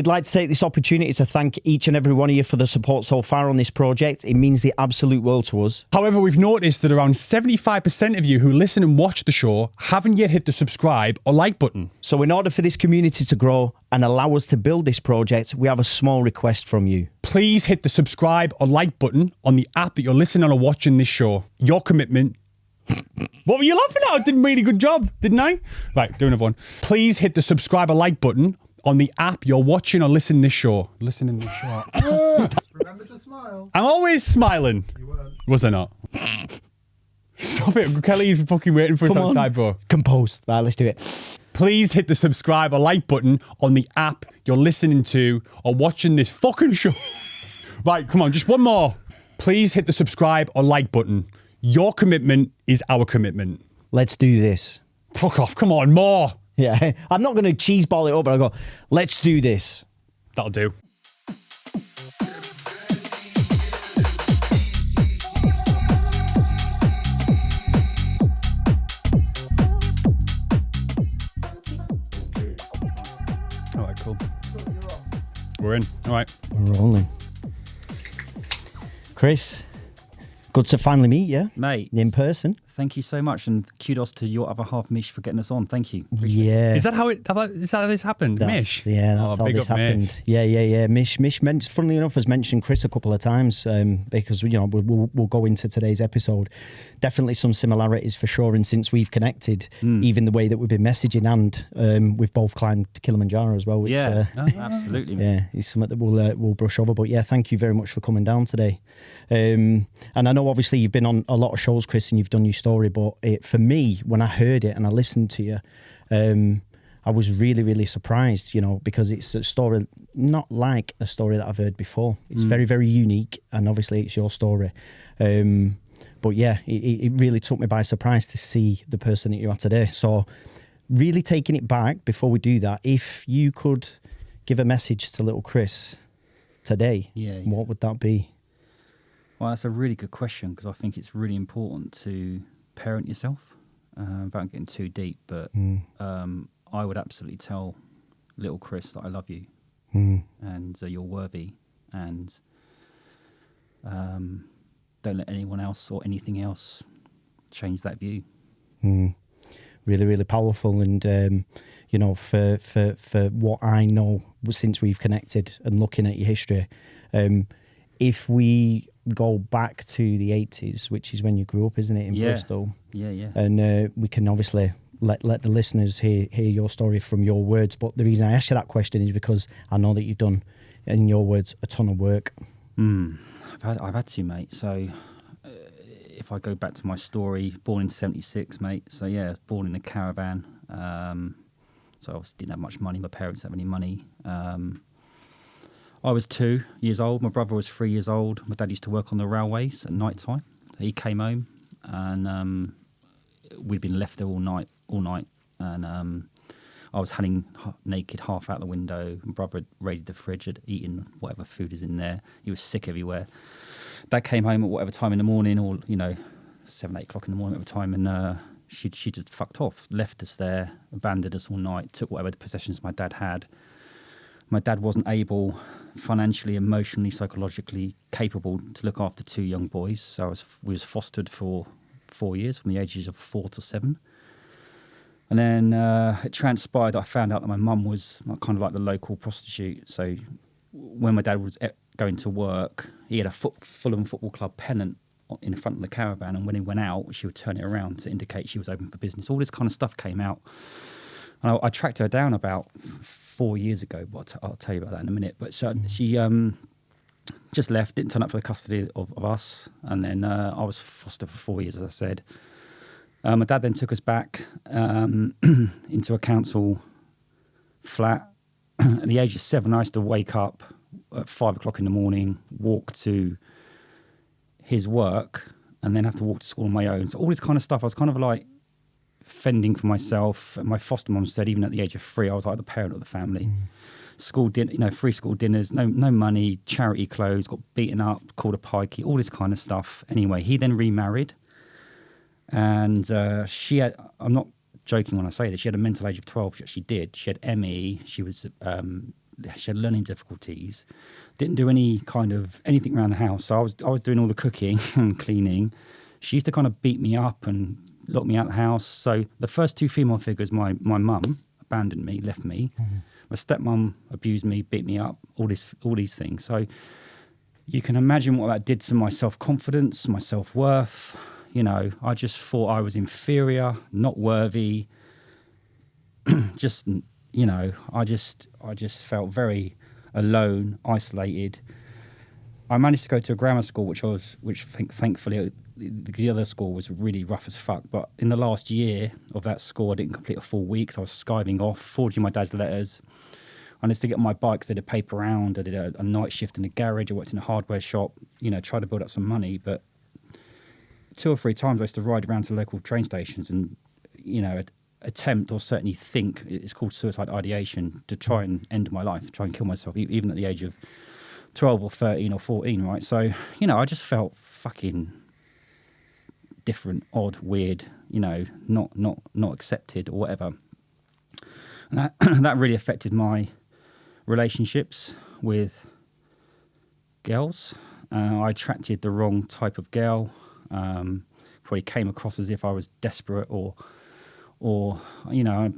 I'd like to take this opportunity to thank each and every one of you for the support so far on this project. It means the absolute world to us. However, we've noticed that around 75% of you who listen and watch the show haven't yet hit the subscribe or like button. So in order for this community to grow and allow us to build this project, we have a small request from you. Please hit the subscribe or like button on the app that you're listening on or watching this show. Your commitment... What were you laughing at? I did a really good job, didn't I? Right, do another one. Please hit the subscribe or like button on the app you're watching or listening this show. Listening this show. Remember to smile. I'm always smiling. You weren't. Was I not? Stop it. Kelly's fucking waiting for us Come on. outside, bro. Composed. Right, let's do it. Please hit the subscribe or like button on the app you're listening to or watching this fucking show. Right, come on, just one more. Please hit the subscribe or like button. Your commitment is our commitment. Let's do this. Fuck off. Come on, more. Yeah, I'm not going to cheeseball it up, but I'll go, let's do this. That'll do. All right, cool. We're in. All right. We're rolling. Chris, good to finally meet you. Mate. In person. Thank you so much, and kudos to your other half, Mish, for getting us on. Thank you. Yeah. Is that how this happened? Mish? Yeah, that's how big this up happened. Mish. Yeah. Mish, funnily enough, has mentioned Chris a couple of times because, we'll go into today's episode. Definitely some similarities for sure. And since we've connected, even the way that we've been messaging and we've both climbed Kilimanjaro as well. Which, Absolutely. Yeah, it's something that we'll brush over. But yeah, thank you very much for coming down today. And I know obviously you've been on a lot of shows, Chris, and you've done your story, but for me, when I heard it and I listened to you, I was really, really surprised, because it's a story not like a story that I've heard before. It's very, very unique, and obviously it's your story. But yeah, it really took me by surprise to see the person that you are today. So really taking it back, before we do that, if you could give a message to little Chris today, what would that be? Well, that's a really good question, because I think it's really important to parent yourself, without getting too deep. But I would absolutely tell little Chris that I love you and you're worthy, and don't let anyone else or anything else change that view. Really, really powerful. And, for what I know since we've connected and looking at your history, if we go back to the 80s, which is when you grew up, isn't it, in Bristol? Yeah. And we can obviously let the listeners hear your story from your words. But the reason I asked you that question is because I know that you've done, in your words, a ton of work. I've had to, mate. So if I go back to my story, born in 76, mate. So yeah, born in a caravan. So I obviously didn't have much money. My parents didn't have any money. I was 2 years old. My brother was 3 years old. My dad used to work on the railways at night time. He came home, and we'd been left there all night. And I was hanging naked, half out the window. My brother had raided the fridge, had eaten whatever food is in there. He was sick everywhere. Dad came home at whatever time in the morning, or 7, 8 o'clock in the morning, whatever time, and she just fucked off, left us there, abandoned us all night, took whatever possessions my dad had. My dad wasn't able, financially, emotionally, psychologically capable to look after 2 young boys. So we was fostered for 4 years, from the ages of 4 to 7. And then it transpired that I found out that my mum was kind of like the local prostitute. So when my dad was going to work, he had a Fulham Football Club pennant in front of the caravan. And when he went out, she would turn it around to indicate she was open for business. All this kind of stuff came out. And I tracked her down about 4 years ago, but I'll tell you about that in a minute. But she just left, didn't turn up for the custody of us, and then I was fostered for 4 years, as I said. My dad then took us back into a council flat. At the age of 7, I used to wake up at 5 o'clock in the morning, walk to his work, and then have to walk to school on my own. So all this kind of stuff, I was kind of like fending for myself. And my foster mum said, even at the age of 3, I was like the parent of the family. School dinner, free school dinners, no money, charity clothes, got beaten up, called a pikey, all this kind of stuff. Anyway, he then remarried, and she had, I'm not joking when I say this, she had a mental age of 12. She actually did. She had ME. She was she had learning difficulties, didn't do anything around the house. So I was doing all the cooking and cleaning. She used to kind of beat me up and lock me out of the house. So the first two female figures, my mum abandoned me, left me. Mm-hmm. My stepmom abused me, beat me up, all these things. So you can imagine what that did to my self-confidence, my self-worth. You know, I just thought I was inferior, not worthy. Just, you know, I just felt very alone, isolated. I managed to go to a grammar school, which thankfully, the other school was really rough as fuck. But in the last year of that school, I didn't complete a full week. So I was skiving off, forging my dad's letters. I used to get on my bike, so I did a paper round. I did a night shift in a garage. I worked in a hardware shop, you know, tried to build up some money. But 2 or 3 times I used to ride around to local train stations and, you know, attempt or certainly think, it's called suicide ideation, to try and end my life, try and kill myself, even at the age of 12 or 13 or 14, right? So, you know, I just felt fucking different, odd, weird, you know, not accepted or whatever. And that really affected my relationships with girls. I attracted the wrong type of girl. Probably came across as if I was desperate or you know,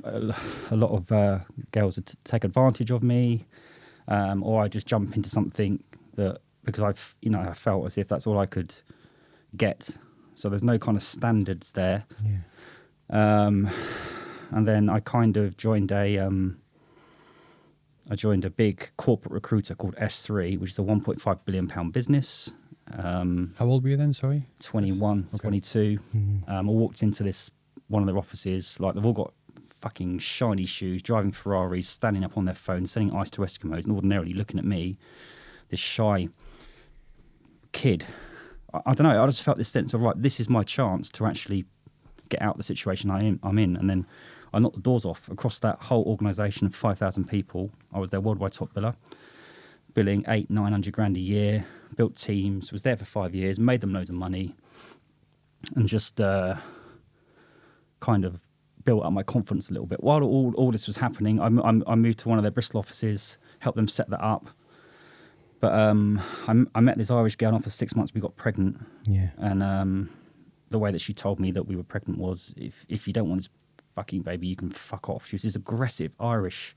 a lot of girls would take advantage of me, or I just jump into something that because I felt as if that's all I could get. So there's no kind of standards there. Yeah. And then I kind of joined a big corporate recruiter called SThree, which is a £1.5 billion business. How old were you then? Sorry, 21, okay. 22. Mm-hmm. I walked into one of their offices, like they've all got fucking shiny shoes, driving Ferraris, standing up on their phones, selling ice to Eskimos, and ordinarily looking at me, this shy kid. I don't know. I just felt this sense of, right, this is my chance to actually get out of the situation I'm in. And then I knocked the doors off across that whole organisation of 5,000 people. I was their worldwide top biller, billing 800-900 grand a year, built teams, was there for 5 years, made them loads of money, and just kind of built up my confidence a little bit. While all this was happening, I moved to one of their Bristol offices, helped them set that up. But I met this Irish girl, and after 6 months we got pregnant. Yeah. And the way that she told me that we were pregnant was, if you don't want this fucking baby, you can fuck off. She was this aggressive Irish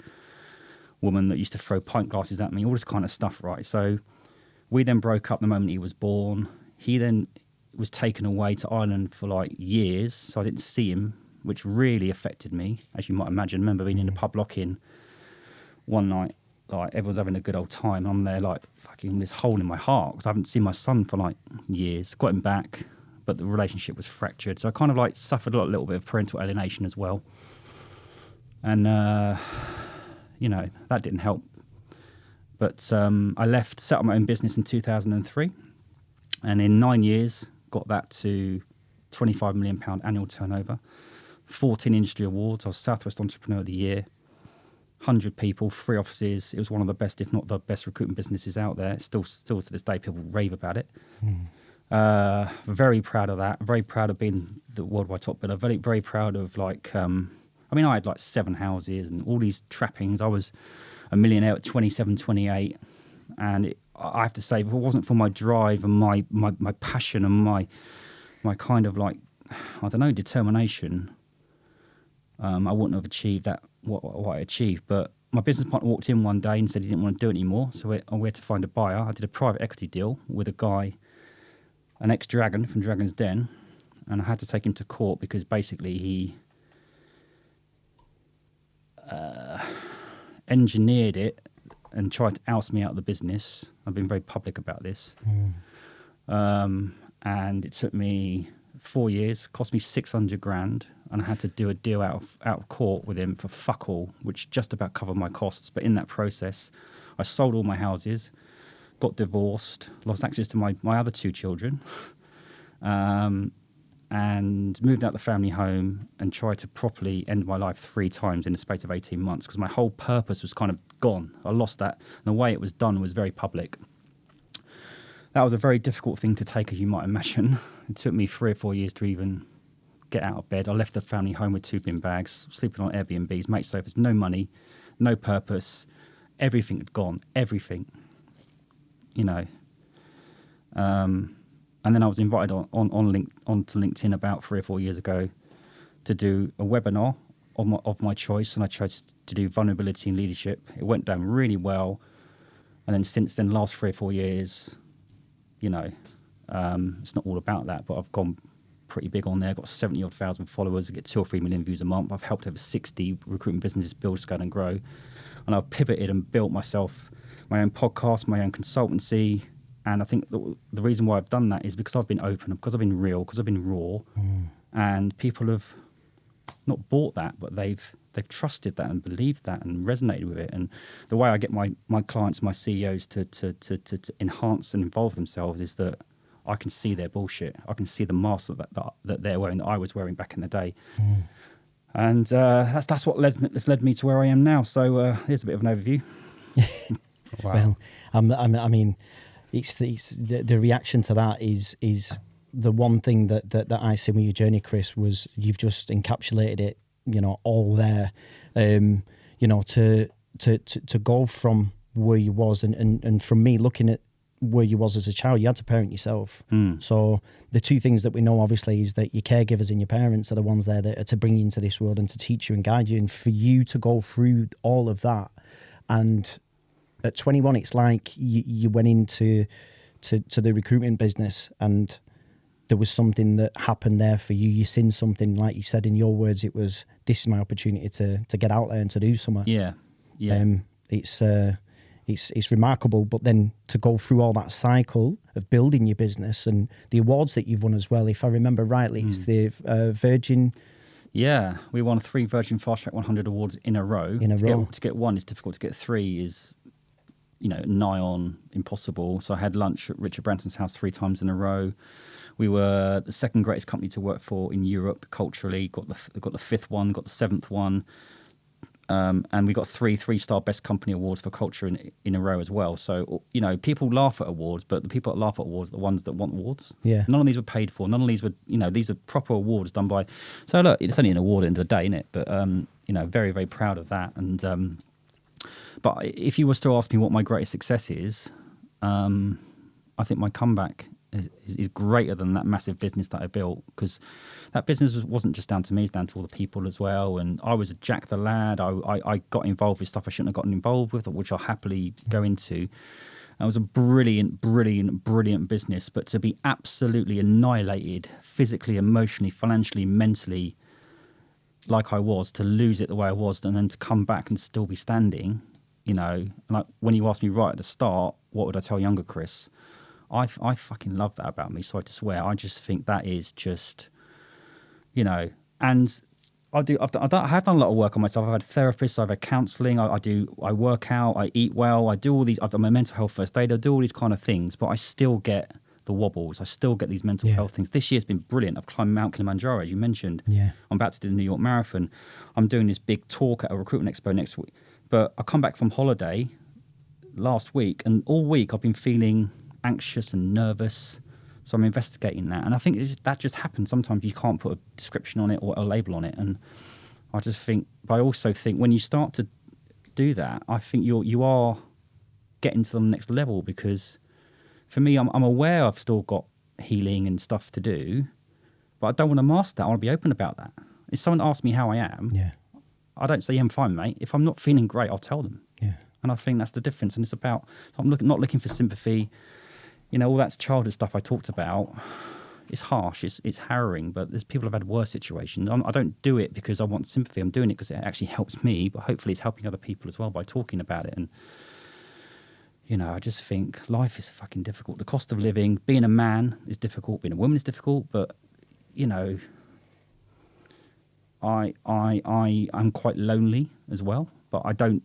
woman that used to throw pint glasses at me, all this kind of stuff, right? So we then broke up the moment he was born. He then was taken away to Ireland for like years, so I didn't see him, which really affected me, as you might imagine. I remember being in a pub lock-in one night, like everyone's having a good old time. I'm there like fucking this hole in my heart because I haven't seen my son for like years. Got him back, but the relationship was fractured. So I kind of like suffered a little bit of parental alienation as well. And, you know, that didn't help. But I left, set up my own business in 2003. And in 9 years, got that to £25 million annual turnover, 14 industry awards. I was Southwest Entrepreneur of the Year, 100 people, 3 offices. It was one of the best, if not the best, recruitment businesses out there. Still to this day, people rave about it. Very proud of that. Very proud of being the worldwide top bidder. Very, very proud of like, I had like 7 houses and all these trappings. I was a millionaire at 27, 28. And I have to say, if it wasn't for my drive and my passion and my kind of like, I don't know, determination, I wouldn't have achieved that, what I achieved. But my business partner walked in one day and said he didn't want to do it anymore. So I went to find a buyer. I did a private equity deal with a guy, an ex-Dragon from Dragon's Den. And I had to take him to court because basically he engineered it and tried to oust me out of the business. I've been very public about this. And it took me 4 years, cost me 600 grand, and I had to do a deal out of court with him for fuck all, which just about covered my costs. But in that process, I sold all my houses, got divorced, lost access to my other 2 children, and moved out the family home and tried to properly end my life 3 times in the space of 18 months because my whole purpose was kind of gone. I lost that. And the way it was done was very public. That was a very difficult thing to take, as you might imagine. It took me 3 or 4 years to even get out of bed. I left the family home with 2 bin bags, sleeping on Airbnbs, mate sofas, no money, no purpose, everything had gone, everything, you know. And then I was invited onto LinkedIn about 3 or 4 years ago to do a webinar of my choice, and I chose to do vulnerability and leadership. It went down really well, and then since then, last 3 or 4 years, you know, it's not all about that, but I've gone pretty big on there. I've got 70,000 followers. I get 2 or 3 million views a month. I've helped over 60 recruitment businesses build, scale, and grow, and I've pivoted and built myself my own podcast, my own consultancy. And I think the reason why I've done that is because I've been open, because I've been real, because I've been raw, and people have not bought that, but they've trusted that and believed that and resonated with it. And the way I get my clients, my CEOs to enhance and involve themselves is that I can see their bullshit. I can see the mask that they're wearing, that I was wearing back in the day. And that's what led me to where I am now. So here's a bit of an overview. Wow. Well, I mean, it's the reaction to that is the one thing that I see with your journey, Chris, was you've just encapsulated it, you know, all there. You know, to go from where you was and from me looking at where you was as a child, you had to parent yourself. So the two things that we know obviously is that your caregivers and your parents are the ones there that are to bring you into this world and to teach you and guide you. And for you to go through all of that, and at 21, it's like you went into the recruitment business, and there was something that happened there for you. You seen something, like you said in your words, it was, this is my opportunity to get out there and to do something. Yeah. It's remarkable. But then to go through all that cycle of building your business and the awards that you've won as well, if I remember rightly, it's the Virgin. Yeah, we won 3 Virgin Fast Track 100 awards in a row. To get 1 is difficult. To get 3 is, you know, nigh on impossible. So I had lunch at Richard Branson's house 3 times in a row. We were the second greatest company to work for in Europe culturally. Got the 5th one, got the 7th one, and we got 3 3-star best company awards for culture in a row as well. So, you know, people laugh at awards, but the people that laugh at awards are the ones that want awards. Yeah. None of these were paid for. None of these were, you know, these are proper awards done by. So look, it's only an award at the end of the day, isn't it? But you know, very very proud of that. And but if you was to ask me what my greatest success is, I think my comeback is greater than that massive business that I built, because that business wasn't just down to me, it's down to all the people as well. And I was a Jack the lad. I got involved with stuff I shouldn't have gotten involved with, which I'll happily go into. It was a brilliant business, but to be absolutely annihilated physically, emotionally, financially, mentally, like I was, to lose it the way I was, and then to come back and still be standing, you know. Like when you asked me right at the start, what would I tell younger Chris? I fucking love that about me, sorry to swear. I just think that is just, you know, and I have done a lot of work on myself. I've had therapists, I've had counselling, I work out, I eat well, I do all these, I've done my mental health first aid, I do all these kind of things, but I still get the wobbles. I still get these mental health things. This year's been brilliant. I've climbed Mount Kilimanjaro, as you mentioned. Yeah. I'm about to do the New York Marathon. I'm doing this big talk at a recruitment expo next week. But I come back from holiday last week, and all week I've been feeling anxious and nervous. So I'm investigating that. And I think that just happens. Sometimes you can't put a description on it or a label on it. And I just think, but I also think when you start to do that, I think you are getting to the next level, because for me, I'm aware I've still got healing and stuff to do, but I don't want to mask that. I want to be open about that. If someone asks me how I am, I don't say, yeah, I'm fine, mate. If I'm not feeling great, I'll tell them. Yeah. And I think that's the difference. And it's about, I'm not looking for sympathy. You know, all that childhood stuff I talked about, it's harsh, it's harrowing, but there's people who've had worse situations. I don't do it because I want sympathy. I'm doing it because it actually helps me, but hopefully it's helping other people as well by talking about it. And, you know, I just think life is fucking difficult. The cost of living, being a man is difficult, being a woman is difficult, but, you know, I'm quite lonely as well, but I don't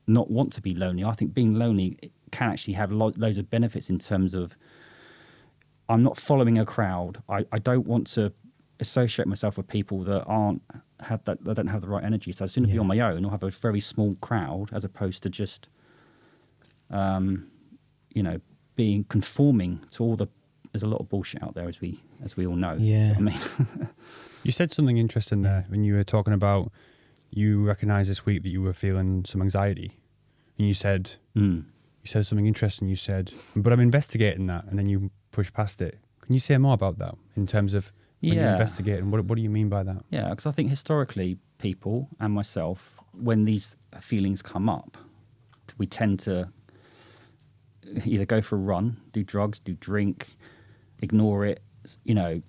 not want to be lonely. I think being lonely can actually have loads of benefits in terms of I'm not following a crowd. I don't want to associate myself with people that that don't have the right energy. So I'd sooner be on my own or have a very small crowd as opposed to just, you know, being conforming to all the. There's a lot of bullshit out there, as we all know. Yeah. You know what I mean. You said something interesting there when you were talking about you recognized this week that you were feeling some anxiety, and you said something interesting. You said, but I'm investigating that, and then you pushed past it. Can you say more about that in terms of when you're investigating? What do you mean by that? Yeah, because I think historically, people and myself, when these feelings come up, we tend to either go for a run, do drugs, do drink, ignore it,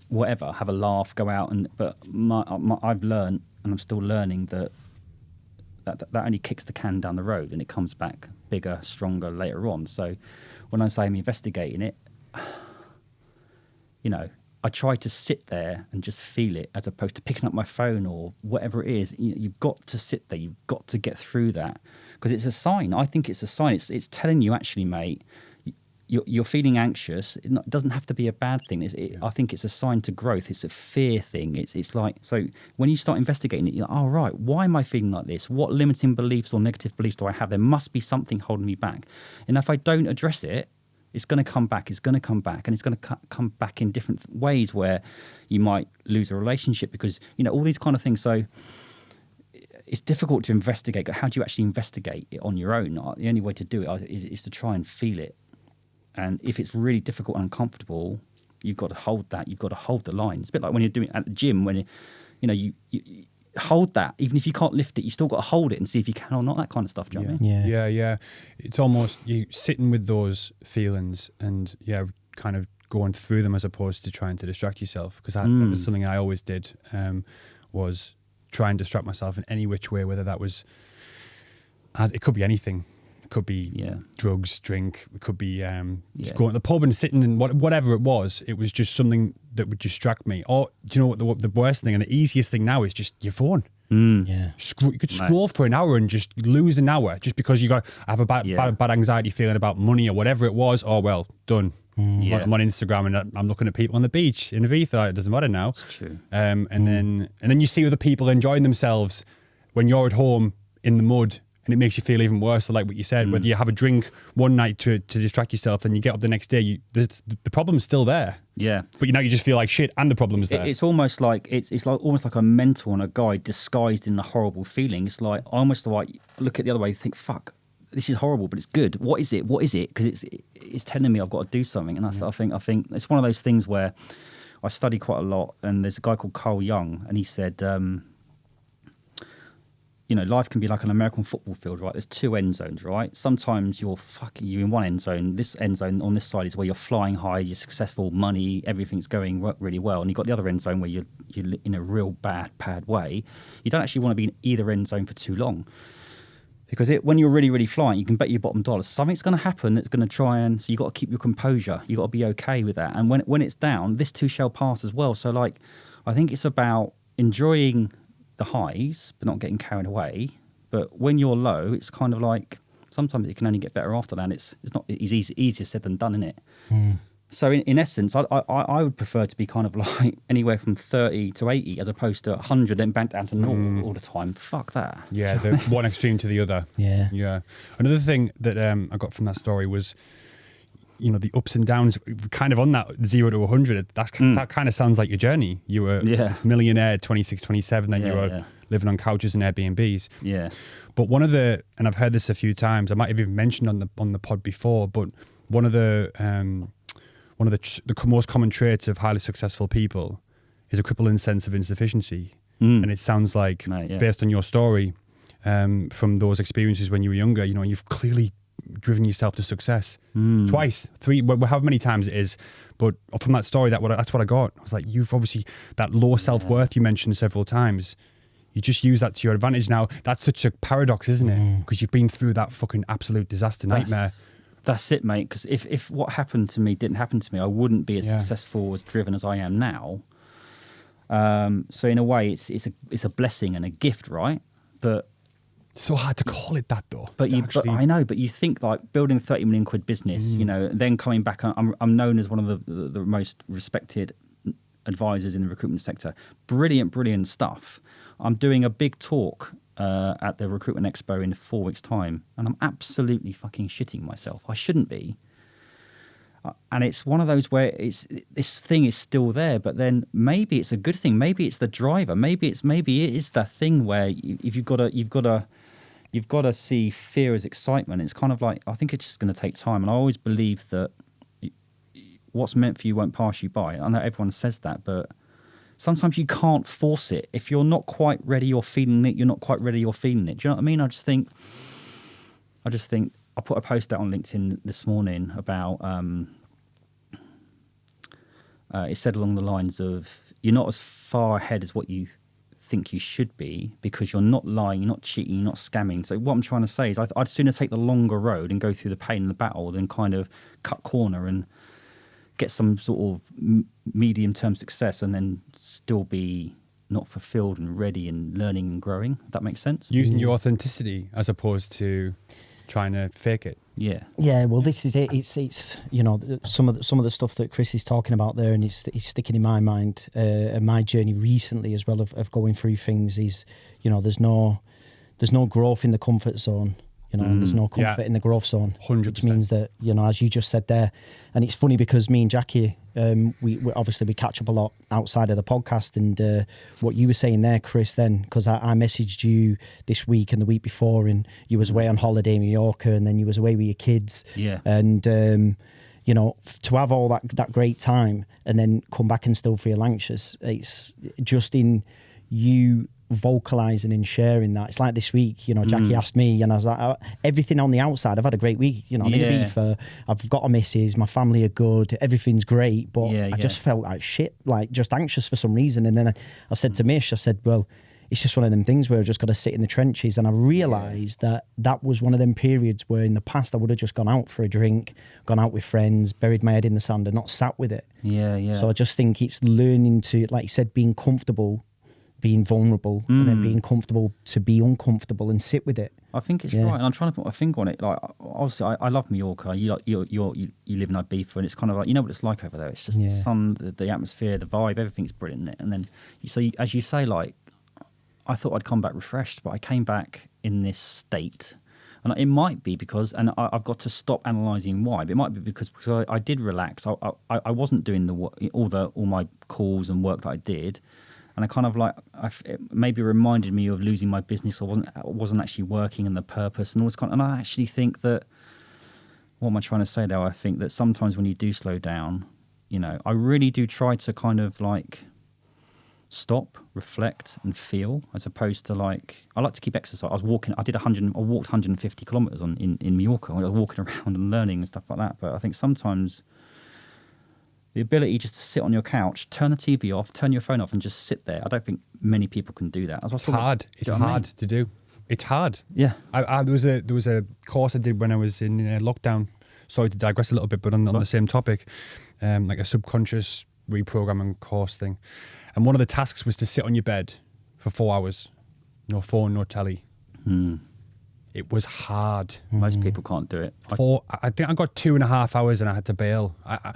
whatever, have a laugh, go out. But I've learned, and I'm still learning, that only kicks the can down the road, and it comes back bigger, stronger later on. So when I say I'm investigating it, I try to sit there and just feel it, as opposed to picking up my phone or whatever it is. You've got to sit there. You've got to get through that, because it's a sign. I think it's a sign. It's telling you, actually, mate, you're feeling anxious. It doesn't have to be a bad thing. I think it's a sign to growth. It's a fear thing. It's like, so when you start investigating it, you're like, oh, right, why am I feeling like this? What limiting beliefs or negative beliefs do I have? There must be something holding me back. And if I don't address it, it's going to come back, and it's going to come back in different ways, where you might lose a relationship because, all these kind of things. So it's difficult to investigate. How do you actually investigate it on your own? The only way to do it is to try and feel it. And if it's really difficult and uncomfortable, you've got to hold that. You've got to hold the line. It's a bit like when you're doing it at the gym, when you hold that. Even if you can't lift it, you still got to hold it and see if you can or not, that kind of stuff. Do you know what I mean? Yeah. It's almost you sitting with those feelings and kind of going through them, as opposed to trying to distract yourself. Because that was something I always did, was try and distract myself in any which way, whether that was, it could be anything. It could be drugs, drink. It could be just going to the pub and sitting, and whatever it was just something that would distract me. Or do you know what the worst thing and the easiest thing now is? Just your phone. Yeah, You could scroll for an hour and just lose an hour just because I have a bad anxiety feeling about money or whatever it was. Oh well, done. I'm on Instagram and I'm looking at people on the beach in Ibiza. It doesn't matter now. It's true. And then you see other people enjoying themselves when you're at home in the mud. And it makes you feel even worse. So like what you said, whether you have a drink one night to distract yourself, then you get up the next day, the problem's still there. Yeah. But you just feel like shit, and the problem's there. It's almost like almost like a mentor and a guide disguised in a horrible feeling. It's like almost like look at the other way, think, fuck, this is horrible, but it's good. What is it? Because it's telling me I've got to do something. And that's I think it's one of those things where I study quite a lot. And there's a guy called Carl Jung, and he said, life can be like an American football field, right? There's two end zones, right? Sometimes you're in one end zone. This end zone on this side is where you're flying high, you're successful, money, everything's going really well. And you've got the other end zone where you're in a real bad way. You don't actually want to be in either end zone for too long. Because when you're really, really flying, you can bet your bottom dollar something's going to happen that's going to try and... So you've got to keep your composure. You've got to be okay with that. And when it's down, this too shall pass as well. So, I think it's about enjoying the highs, but not getting carried away. But when you're low, it's kind of like sometimes it can only get better after that. And it's easier said than done, isn't it? So in essence, I would prefer to be kind of like anywhere from 30 to 80 as opposed to 100 then back down to normal all the time. Fuck that. Yeah, the one extreme to the other. Yeah. Another thing that I got from that story was, the ups and downs, kind of on that 0 to 100. That kind of sounds like your journey. You were this millionaire, 26, 27, then you were living on couches and Airbnbs. Yeah. But and I've heard this a few times, I might have even mentioned on the pod before, but one of the most common traits of highly successful people is a crippling sense of insufficiency. And it sounds like, based on your story, from those experiences when you were younger, you've clearly driven yourself to success twice, three, however many times it is. But from that story, that's what I got. I was like, you've obviously, that low self-worth you mentioned several times, you just use that to your advantage now. That's such a paradox, isn't it? Because you've been through that fucking absolute disaster nightmare. That's it, mate. Because if what happened to me didn't happen to me, I wouldn't be as successful, as driven as I am now. So in a way, it's a blessing and a gift, right? But it's so hard to call it that, though. But I know. But you think like building £30 million business, then coming back. I'm known as one of the most respected advisors in the recruitment sector. Brilliant stuff. I'm doing a big talk at the Recruitment Expo in 4 weeks' time, and I'm absolutely fucking shitting myself. I shouldn't be. And it's one of those where this thing is still there, but then maybe it's a good thing. Maybe it's the driver. Maybe it is that thing where if you've got to see fear as excitement. It's kind of like, I think it's just going to take time. And I always believe that what's meant for you won't pass you by. I know everyone says that, but sometimes you can't force it. If you're not quite ready, you're feeling it. You're not quite ready, you're feeling it. Do you know what I mean? I just think I put a post out on LinkedIn this morning about, it said along the lines of, you're not as far ahead as what you think you should be because you're not lying, you're not cheating, you're not scamming. So what I'm trying to say is I'd sooner take the longer road and go through the pain and the battle than kind of cut corner and get some sort of medium-term success and then still be not fulfilled and ready and learning and growing. If that makes sense? Using your authenticity as opposed to trying to fake it. Yeah. Yeah, well, this is it. It's some of the stuff that Chris is talking about there, and it's sticking in my mind. And my journey recently as well of going through things is, there's no growth in the comfort zone. And there's no comfort in the growth zone. 100%. Which means that, as you just said there, and it's funny because me and Jackie, we obviously we catch up a lot outside of the podcast, and what you were saying there, Chris, then, because I messaged you this week and the week before, and you was away on holiday in Mallorca, and then you was away with your kids. Yeah. And, to have all that great time and then come back and still feel anxious, it's just in you vocalizing and sharing that. It's like this week, Jackie asked me, and I was like, everything on the outside, I've had a great week. I'm in Ibiza, I've got a missus, my family are good, everything's great, but I just felt like shit, like just anxious for some reason. And then I said to Mish, I said, well, it's just one of them things where I've just got to sit in the trenches. And I realised that was one of them periods where in the past I would have just gone out for a drink, gone out with friends, buried my head in the sand and not sat with it. Yeah. So I just think it's learning to, like you said, being comfortable, being vulnerable, and then being comfortable to be uncomfortable and sit with it. I think it's right, and I'm trying to put my finger on it. Like, obviously, I love Mallorca. You live in Ibiza, and it's kind of like, what it's like over there. It's just the sun, the atmosphere, the vibe, everything's brilliant in it. And then, as you say, like, I thought I'd come back refreshed, but I came back in this state. And it might be because, and I've got to stop analysing why, but it might be because I did relax. I wasn't doing all my calls and work that I did. And I kind of like, it maybe reminded me of losing my business. I wasn't actually working and the purpose and all this kind of, and I actually think that, what am I trying to say there? I think that sometimes when you do slow down, I really do try to kind of like stop, reflect and feel, as opposed to like, I like to keep exercise. I walked 150 kilometers in Mallorca. I was walking around and learning and stuff like that. But I think sometimes the ability just to sit on your couch, turn the TV off, turn your phone off, and just sit there. I don't think many people can do that. It's hard. It's hard to do. It's hard. Yeah. There was a course I did when I was in lockdown. Sorry to digress a little bit, but on the same topic, like a subconscious reprogramming course thing. And one of the tasks was to sit on your bed for 4 hours, no phone, no telly. It was hard. Most people can't do it. I think I got 2.5 hours and I had to bail. I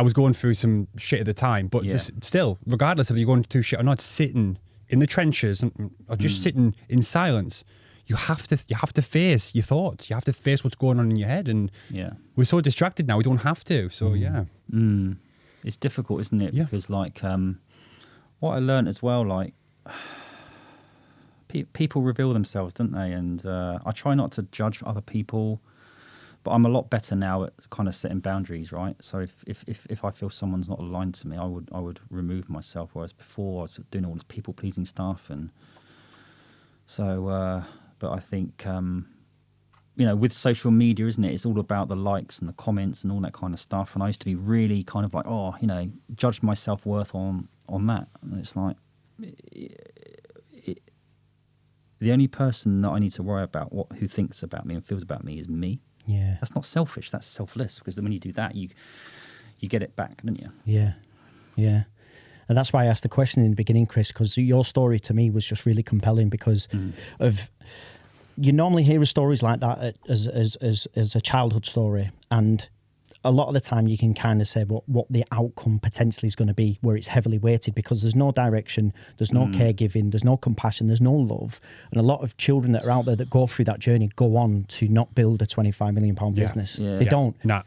was going through some shit at the time, but still, regardless of you going through shit or not, sitting in the trenches or just sitting in silence, you have to face your thoughts. You have to face what's going on in your head, and we're so distracted now. We don't have to. So it's difficult, isn't it? Yeah. Because like what I learned as well, like people reveal themselves, don't they? And I try not to judge other people. But I'm a lot better now at kind of setting boundaries, right? So if I feel someone's not aligned to me, I would remove myself. Whereas before I was doing all this people pleasing stuff, and so. But I think with social media, isn't it? It's all about the likes and the comments and all that kind of stuff. And I used to be really kind of like, judge my self-worth on that. And it's like the only person that I need to worry about who thinks about me and feels about me is me. Yeah. That's not selfish, that's selfless, because then when you do that, you get it back, don't you? Yeah. And that's why I asked the question in the beginning, Chris, because your story to me was just really compelling because of, you normally hear stories like that as a childhood story, and a lot of the time you can kind of say what the outcome potentially is going to be, where it's heavily weighted, because there's no direction, there's no caregiving, there's no compassion, there's no love. And a lot of children that are out there that go through that journey go on to not build a £25 million business. They don't. Nah.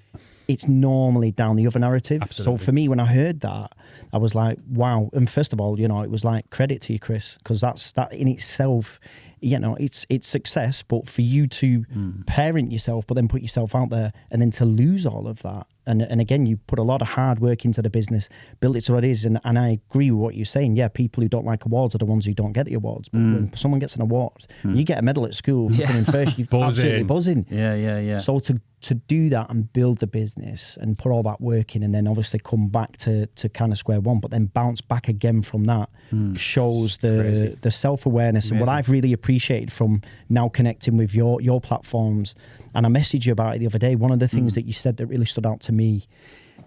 It's normally down the other narrative. Absolutely. So for me, when I heard that, I was like, wow. And first of all, you know, it was like, credit to you, Chris, because that in itself, you know, it's success. But for you to parent yourself, but then put yourself out there, and then to lose all of that. And again, you put a lot of hard work into the business, build it to what it is. And I agree with what you're saying. Yeah, people who don't like awards are the ones who don't get the awards. But when someone gets an award, you get a medal at school for coming first, you're absolutely buzzing. Yeah. So to do that and build the business and put all that work in, and then obviously come back to kind of square one, but then bounce back again from that, shows the self-awareness. And what I've really appreciated from now connecting with your platforms, and I messaged you about it the other day, one of the things that you said that really stood out to me,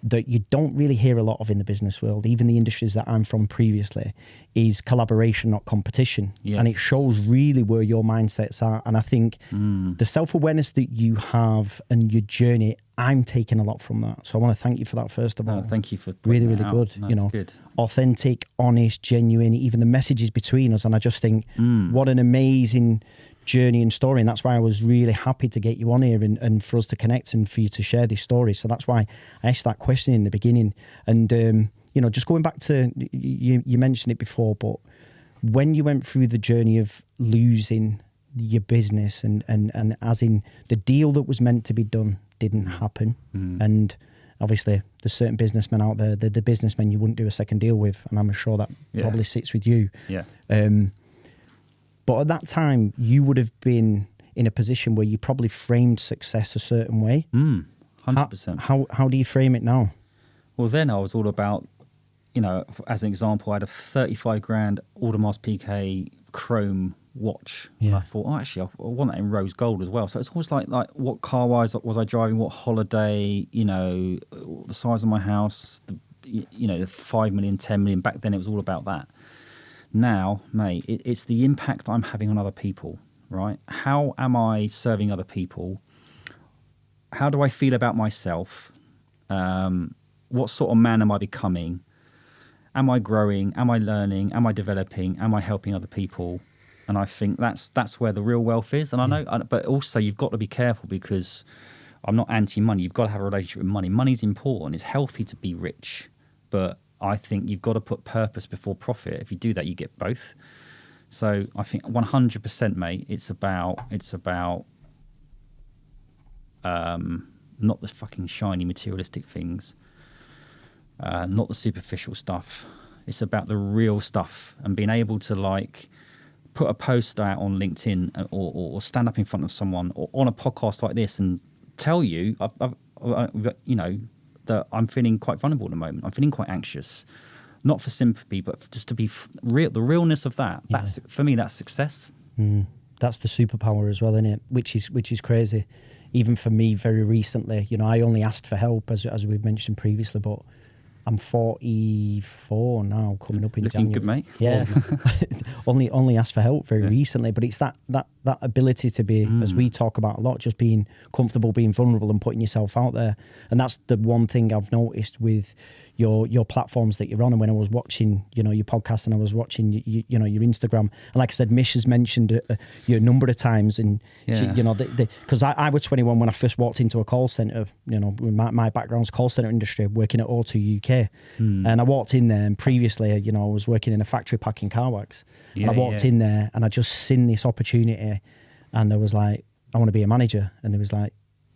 that you don't really hear a lot of in the business world, even the industries that I'm from previously, is collaboration, not competition. Yes. And it shows really where your mindsets are. And I think the self-awareness that you have and your journey, I'm taking a lot from that. So I want to thank you for that, first of all. Thank you for really, putting really that good. out. You know, good. Authentic, honest, genuine, even the messages between us. And I just think what an amazing journey and story. And that's why I was really happy to get you on here and for us to connect and for you to share this story. So that's why I asked that question in the beginning. And, you know, just going back to, you mentioned it before, but when you went through the journey of losing your business and as in the deal that was meant to be done didn't happen. And obviously there's certain businessmen out there, the businessmen you wouldn't do a second deal with. And I'm sure that probably sits with you. Yeah. But at that time, you would have been in a position where you probably framed success a certain way. 100%. How do you frame it now? Well, then I was all about, you know, as an example, I had a 35 grand Audemars Piguet chrome watch. Yeah. And I thought, oh, actually, I want that in rose gold as well. So it's always like what car was I driving, what holiday, you know, the size of my house, you know, the 5 million, 10 million. Back then, it was all about that. Now, mate, it's the impact I'm having on other people, right? How am I serving other people? How do I feel about myself? What sort of man am I becoming? Am I growing? Am I learning? Am I developing? Am I helping other people? And I think that's where the real wealth is. And I know, but also you've got to be careful, because I'm not anti-money. You've got to have a relationship with money. Money's important. It's healthy to be rich, but I think you've got to put purpose before profit. If you do that, you get both. So I think 100%, mate, it's about not the fucking shiny materialistic things, not the superficial stuff. It's about the real stuff, and being able to like put a post out on LinkedIn or stand up in front of someone or on a podcast like this and tell you, you know, that I'm feeling quite vulnerable at the moment. I'm feeling quite anxious, not for sympathy, but just to be real. The realness of that. Yeah. That's, for me, that's success. That's the superpower as well, isn't it? Which is crazy. Even for me, very recently, you know, I only asked for help as we've mentioned previously, but I'm 44 now, coming up in Looking January. good, mate. Yeah, only asked for help very recently, but it's that ability to be, as we talk about a lot, just being comfortable, being vulnerable, and putting yourself out there. And that's the one thing I've noticed with your platforms that you're on. And when I was watching, you know, your podcast, and I was watching, you know, your Instagram, and like I said, Mish has mentioned you a number of times, and she, you know, because I was 21 when I first walked into a call center. You know, my background's call center industry, working at O2 UK. And I walked in there, and previously, you know, I was working in a factory packing car wax. And I walked in there, and I just seen this opportunity, and I was like, I want to be a manager. And it was like,